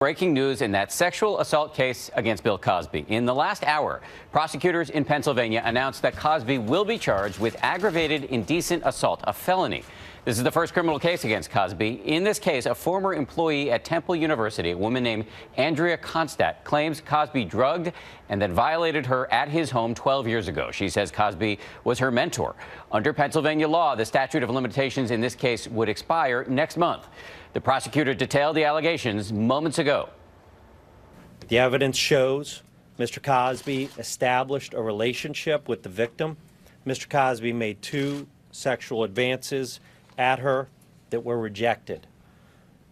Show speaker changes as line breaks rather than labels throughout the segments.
Breaking news in that sexual assault case against Bill Cosby. In the last hour, prosecutors in Pennsylvania announced that Cosby will be charged with aggravated indecent assault, a felony. This is the first criminal case against Cosby. In this case, a former employee at Temple University, a woman named Andrea Constadt, claims Cosby drugged and then violated her at his home 12 years ago. She says Cosby was her mentor. Under Pennsylvania law, the statute of limitations in this case would expire next month. The prosecutor detailed the allegations moments ago.
The evidence shows Mr. Cosby established a relationship with the victim. Mr. Cosby made 2 sexual advances at her that were rejected.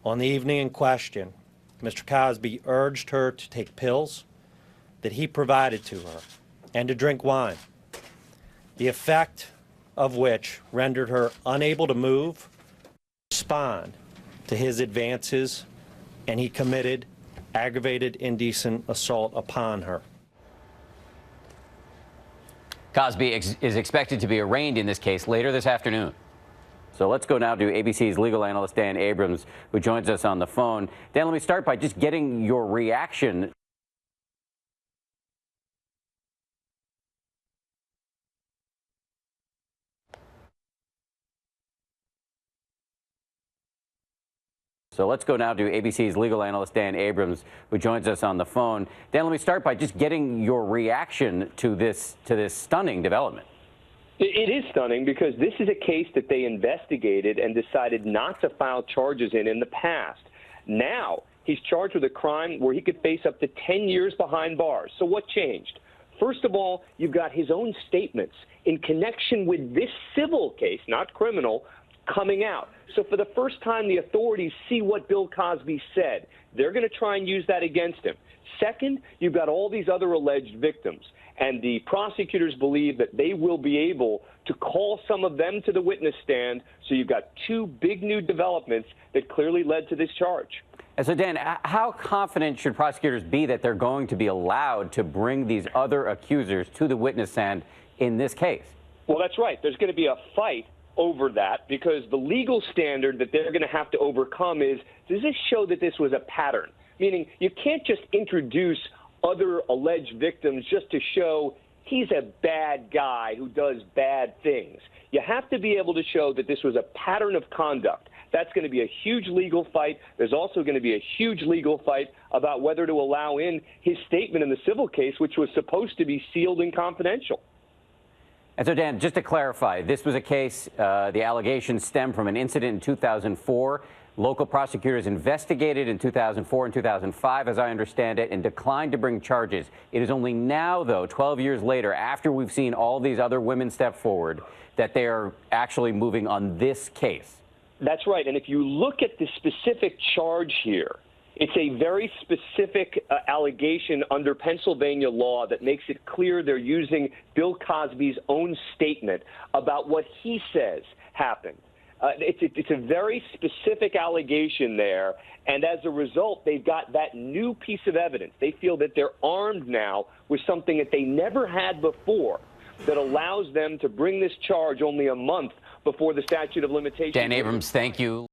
On the evening in question, Mr. Cosby urged her to take pills that he provided to her and to drink wine, the effect of which rendered her unable to move, respond to his advances, and he committed aggravated indecent assault upon her.
Cosby is expected to be arraigned in this case later this afternoon. So let's go now to ABC's legal analyst, Dan Abrams, who joins us on the phone. Dan, let me start by just getting your reaction. So let's go now to ABC's legal analyst, Dan Abrams, who joins us on the phone. Dan, let me start by just getting your reaction to this stunning development.
It is stunning because this is a case that they investigated and decided not to file charges in the past. Now he's charged with a crime where he could face up to 10 years behind bars. So what changed? First of all, you've got his own statements in connection with this civil case, not criminal, coming out. So for the first time, the authorities see what Bill Cosby said. They're going to try and use that against him. Second, you've got all these other alleged victims, and the prosecutors believe that they will be able to call some of them to the witness stand. So you've got 2 big new developments that clearly led to this charge.
And so, Dan, how confident should prosecutors be that they're going to be allowed to bring these other accusers to the witness stand in this case?
Well, that's right. There's going to be a fight over that because the legal standard that they're going to have to overcome is, does this show that this was a pattern? Meaning you can't just introduce other alleged victims just to show he's a bad guy who does bad things. You have to be able to show that this was a pattern of conduct. That's going to be a huge legal fight. There's also going to be a huge legal fight about whether to allow in his statement in the civil case, which was supposed to be sealed and confidential.
And so, Dan, just to clarify, this was a case, the allegations stem from an incident in 2004. Local prosecutors investigated in 2004 and 2005, as I understand it, and declined to bring charges. It is only now, though, 12 years later, after we've seen all these other women step forward, that they are actually moving on this case.
That's right. And if you look at the specific charge here, it's a very specific allegation under Pennsylvania law that makes it clear they're using Bill Cosby's own statement about what he says happened. It's a very specific allegation there, and as a result, they've got that new piece of evidence. They feel that they're armed now with something that they never had before that allows them to bring this charge only a month before the statute of limitations.
Dan Abrams, thank you.